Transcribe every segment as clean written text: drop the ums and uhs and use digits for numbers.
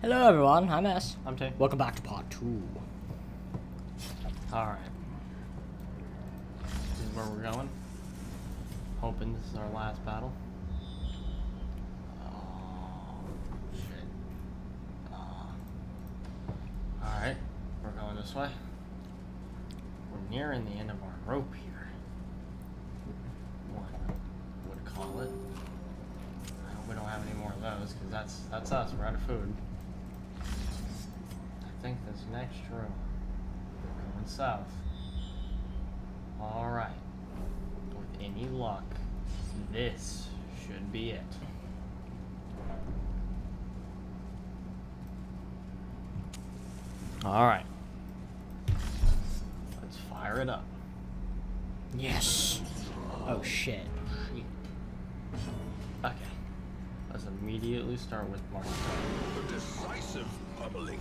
Hello everyone, I'm S. I'm Tay. Welcome back to part 2. Alright. This is where we're going. Hoping this is our last battle. Oh, shit. Alright, we're going this way. We're nearing the end of our rope here. One would call it. I hope we don't have any more of those, because that's us, we're out of food. I think this next room, we're going south. Alright. With any luck, this should be it. Alright. Let's fire it up. Yes! Oh shit. Okay. Let's immediately start with Mark. The decisive pummeling.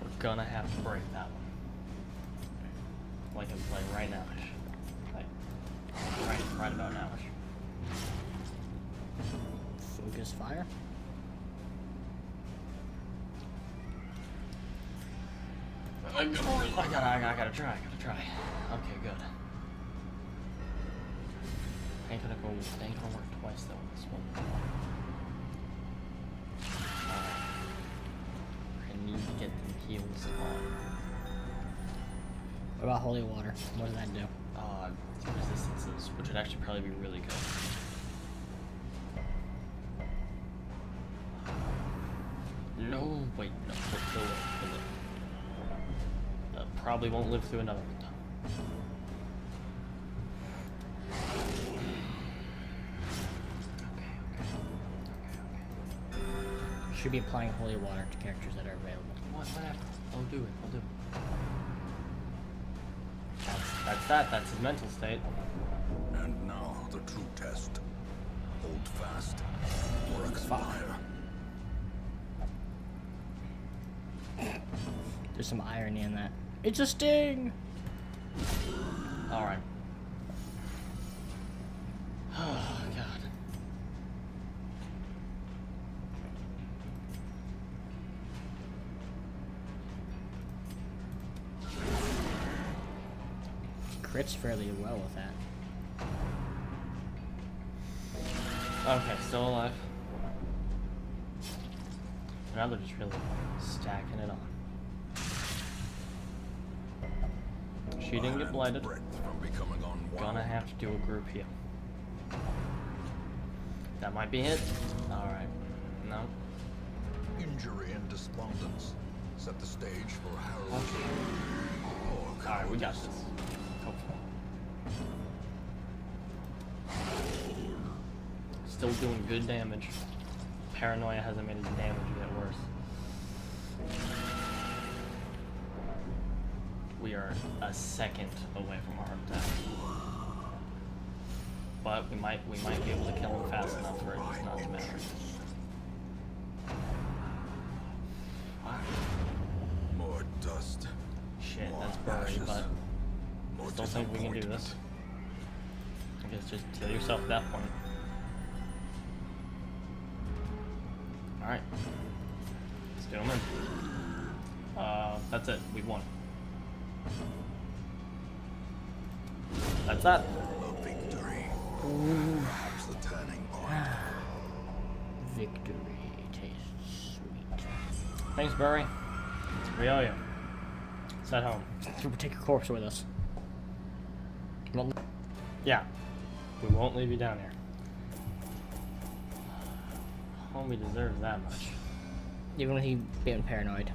We're gonna have to break that one. Like right now-ish. Right about now-ish. Focus fire? I gotta try. Okay, good. Ain't gonna work twice though with this one. I need to get the heals on. What about holy water? What does that do? Resistances, which would actually probably be really good. No, wait, no, we'll live. Probably won't live through another one though. Okay. Should be applying holy water to characters that are available. Whatever. I'll do it. That's his mental state. And now the true test. Hold fast or expire. There's some irony in that. It's a sting! Alright. Oh, God. Crits fairly well with that. Okay, still alive. Now they're just really stacking it on. She didn't get blighted. Gonna have to do a group heal. That might be it. Alright. No. Injury and despondence set the stage for Harold. Okay. Alright, we got this. Hopefully. Still doing good damage. Paranoia hasn't made his damage get worse. We are a second away from a heart attack. But we might be able to kill him fast enough for it just not to matter. Wow. More dust. Shit, More that's blurry, ashes, but more I still think we can do this. I guess just kill yourself at that point. Alright. Let's get him in. That's it. We won. That's that. A victory. Perhaps the turning point. Victory tastes sweet. Thanks, Burry. We owe you. It's at home. We'll take your corpse with us. Yeah. We won't leave you down here. Homie deserves that much. Even when he being paranoid.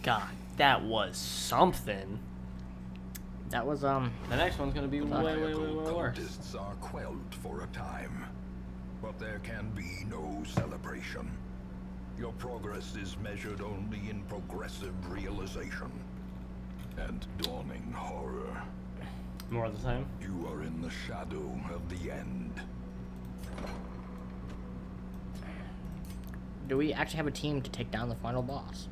God, that was something. That was, The next one's gonna be way Maniacal worse. cultists are quelled for a time, but there can be no celebration. Your progress is measured only in progressive realization and dawning horror. More of the same. You are in the shadow of the end. do we actually have a team to take down the final boss?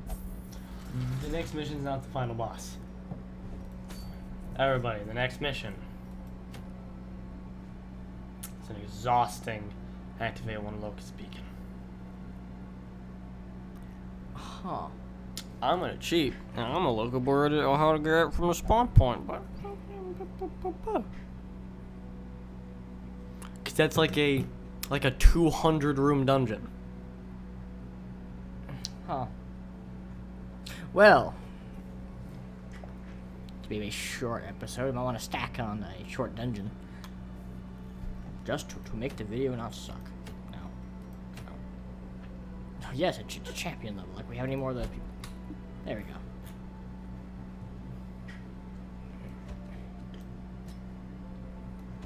The next mission's not the final boss. Everybody, the next mission It's an exhausting activate one locust beacon. Huh. I'm gonna cheat, and I'm gonna look up where how to get it from the spawn point, but cause that's like a 200 room dungeon. Huh. Well, to be a short episode, I might want to stack on a short dungeon. Just to make the video not suck. No. Oh, yes, it's a champion level. Like, we have any more of those people. There we go.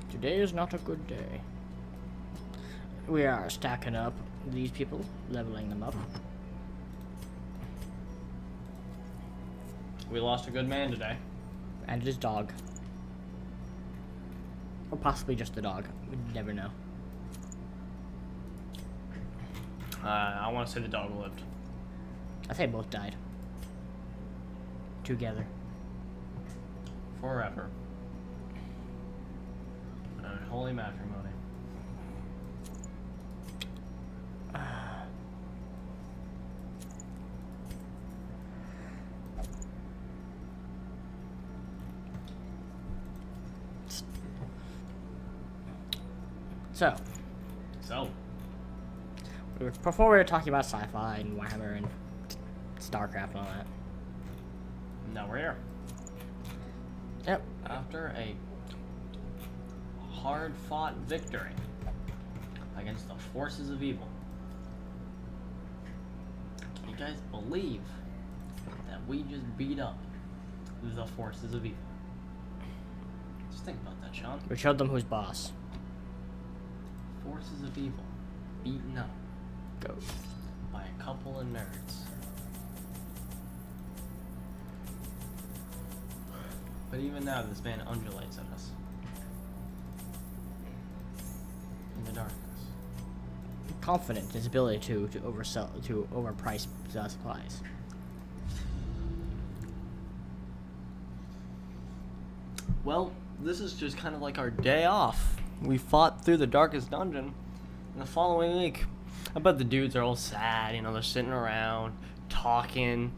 Today is not a good day. We are stacking up these people, leveling them up. We lost a good man today. And his dog. Or possibly just the dog. We never know. I want to say the dog lived. I say both died. Together. Forever. Unholy matrimony. So, before we were talking about sci-fi and Warhammer and StarCraft and all that. Now we're here. Yep. After a hard-fought victory against the forces of evil. Can you guys believe that we just beat up the forces of evil? Just think about that, Sean. We showed them who's boss. Forces of evil beaten up Ghost. by a couple of nerds. But even now, this man undulates at us. In the darkness. Confident in his ability to overprice supplies. Well, this is just kind of like our day off. We fought through the darkest dungeon. And the following week, I bet the dudes are all sad, you know, they're sitting around, talking,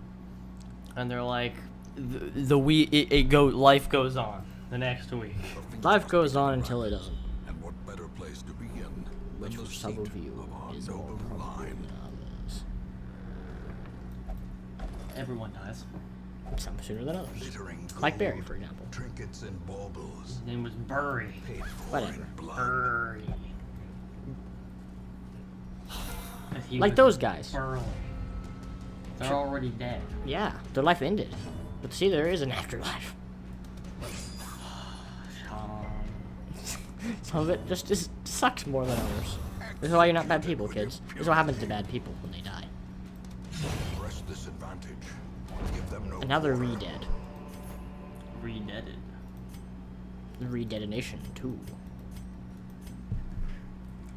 and they're like, life goes on the next week. Life goes on until it doesn't. And what better place to begin Which than for the some seat of you our is more noble probably line. than others. Everyone dies. Some sooner than others. Glittering Like Barry, gold, for example. Trinkets and baubles, His name was Burry. paid for Whatever. in blood. Burry. He Like was those guys. Burly. They're already dead. Yeah, their life ended. But see, there is an afterlife. Some of it just sucks more than others. This is why you're not bad people, kids. This is what happens to bad people when they die. Press this advantage. Give them no And now they're quarter. re-dead. Re-deaded. The re-detonation, too.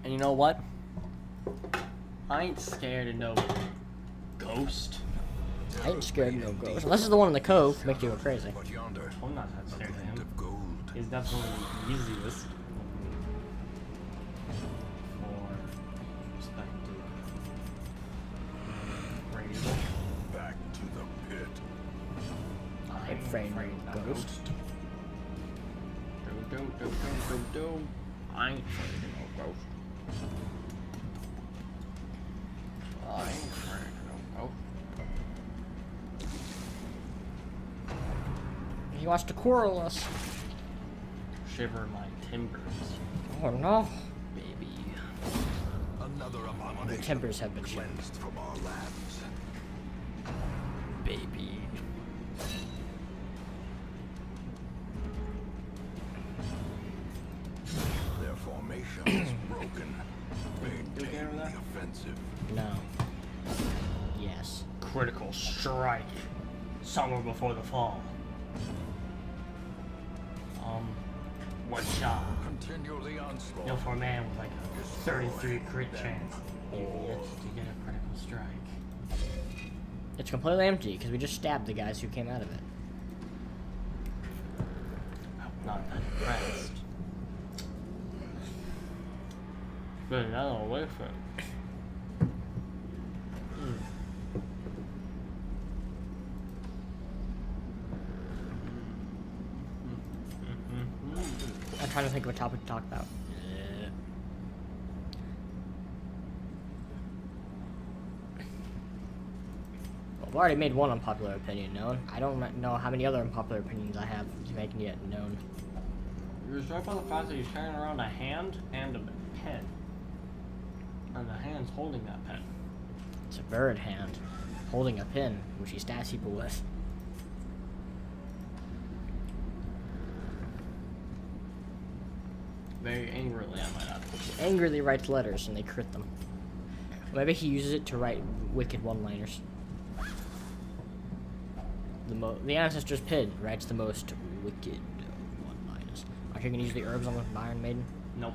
And you know what? I ain't scared of no ghost. I ain't scared of no ghost. Unless it's the one in the cove, make you go crazy. But yonder, I'm not that scared of glint him. of gold. He's definitely the easiest. For perspective. Razor. Back to the pit. I'm afraid of no ghost. Do. I ain't afraid of no ghost. I ain't afraid of no ghost. He wants to quarrel us. Shiver my timbers, Oh no. baby. Another abomination timbers have been shivered. cleansed from our lands. Baby. Their formation is broken. Maintain the offensive. No. Yes. Critical strike. Summer before the fall. One shot. Continue the onslaught. You know, for a man with like a 33 crit chance, you get a critical strike. It's completely empty because we just stabbed the guys who came out of it. I'm not that impressed. But another way for it. I'm trying to think of a topic to talk about. Well, I've already made one unpopular opinion known. I don't know how many other unpopular opinions I have making yet known. You're right about the fact that he's carrying around a hand and a pen. And the hand's holding that pen. It's a bird hand holding a pin, which he stabs people with. Very angrily, I might add. He angrily writes letters and they crit them. Maybe he uses it to write wicked one-liners. The Ancestor's Pin writes the most wicked one-liners. Are you gonna use the herbs on the Iron Maiden? Nope.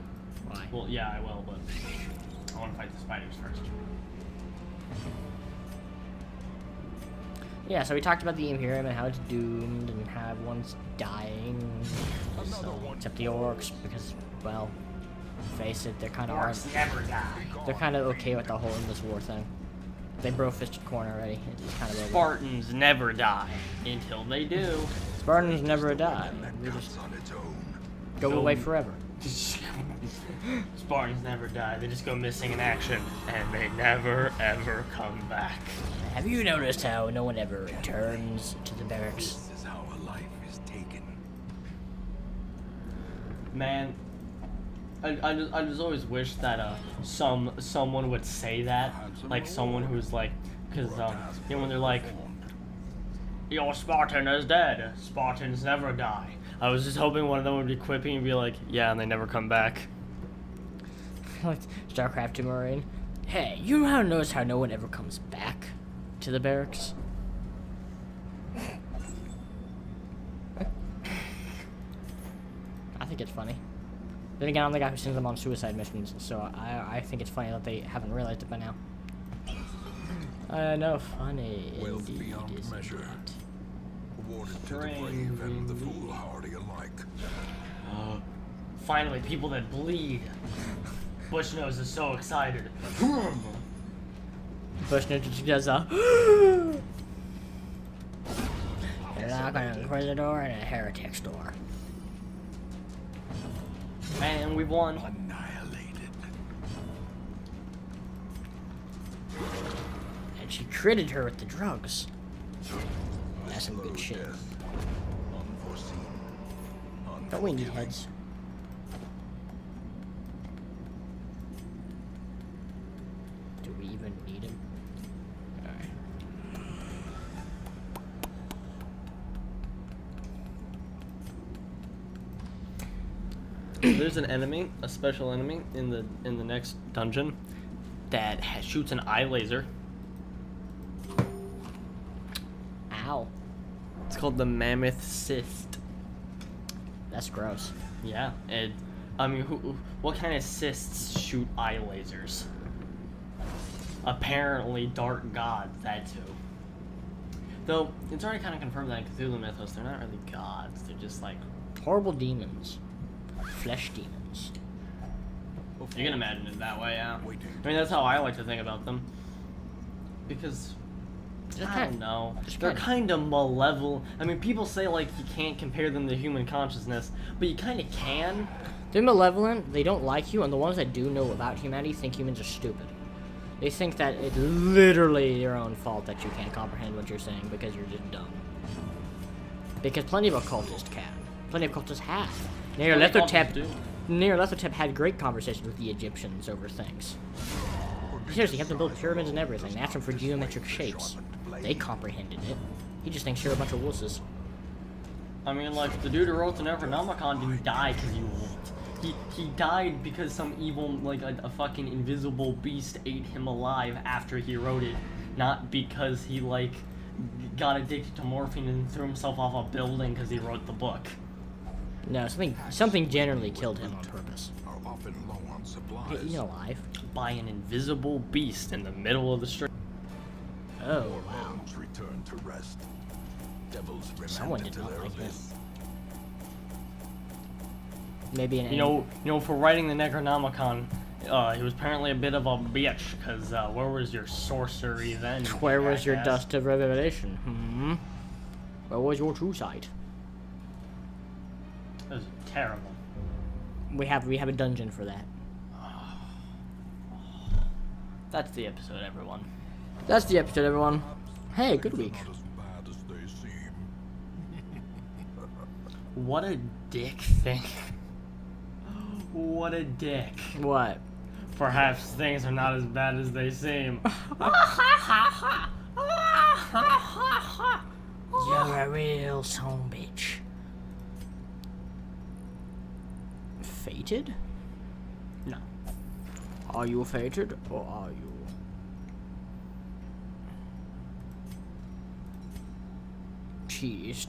Why? Well, yeah, I will, but I want to fight the spiders first. Yeah, so we talked about the Imperium and how it's doomed and how everyone's dying. Except the Orcs, because, well, face it, they're kind of Orcs never die. they're kind of okay with the whole Endless War thing. They bro-fisted corn already. It's kind of over. Spartans never die until they do. Spartans never die. We Cuts just on its own. go away forever. Spartans never die. They just go missing in action, and they never ever come back. Have you noticed how no one ever returns to the barracks? This is how a life is taken. Man, I just always wish that someone would say that, like someone who's like, cause you know when they're like, your Spartan is dead. Spartans never die. I was just hoping one of them would be quipping and be like, yeah, and they never come back. Like StarCraft 2 Marine. Hey, you know how to notice how no one ever comes back to the barracks? I think it's funny. Then again, I'm the guy who sends them on suicide missions, so I think it's funny that they haven't realized it by now. I know, funny. Wealth Indeed, beyond isn't measure. it? Awarded to the brave and the foolhardy alike. Finally, people that bleed. Bushnose is so excited. Bushnose just does a. You're not gonna Inquisitor and a Heretic store. And we won. Annihilated. And she critted her with the drugs. That's some good shit. Death. Unforeseen. Don't we need Unforgiving. heads? Do we even need him? Alright. There's an enemy, a special enemy in the next dungeon that shoots an eye laser. Ow. It's called the Mammoth Cyst. That's gross. Yeah, and I mean, what kind of cysts shoot eye lasers? Apparently, dark gods. That too. Though it's already kind of confirmed that in Cthulhu mythos, they're not really gods. They're just like Horrible demons. Flesh demons. you can imagine it that way. Yeah. Waiting. I mean, that's how I like to think about them. Because I don't know. They're kind of malevolent. I mean, people say like you can't compare them to human consciousness, but you kind of can. They're malevolent, they don't like you, and the ones that do know about humanity think humans are stupid. They think that it's literally your own fault that you can't comprehend what you're saying because you're just dumb. Because plenty of occultists can. Plenty of occultists have. Nyarlathotep had great conversations with the Egyptians over things. Seriously, he helped them build pyramids and everything. They asked him for geometric shapes. They comprehended it. He just thinks you're a bunch of wusses. I mean, like the dude who wrote the Necronomicon didn't die because he died because some evil, like a fucking invisible beast ate him alive after he wrote it, not because he like got addicted to morphine and threw himself off a building because he wrote the book. No, something generally killed him on purpose. Are often low on supplies. He ain't alive. By an invisible beast in the middle of the street. Oh, wow. Bones return to rest. Devils Someone remanded did to not their like abyss. this. Maybe an You know, for writing the Necronomicon, He was apparently a bit of a bitch, because where was your sorcery then? Where was your jackass? dust of revelation? Where was your true sight? It was terrible. We have a dungeon for that. That's the episode, everyone. That's the episode, everyone. Hey, good week. Not as bad as they seem. What a dick thing. What a dick. What? Perhaps things are not as bad as they seem. You're a real son bitch. Fated? No. Are you fated, or are you? Cheese.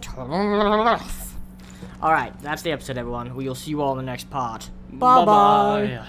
Alright, that's the episode, everyone. We will see you all in the next part. Bye-bye. Bye-bye.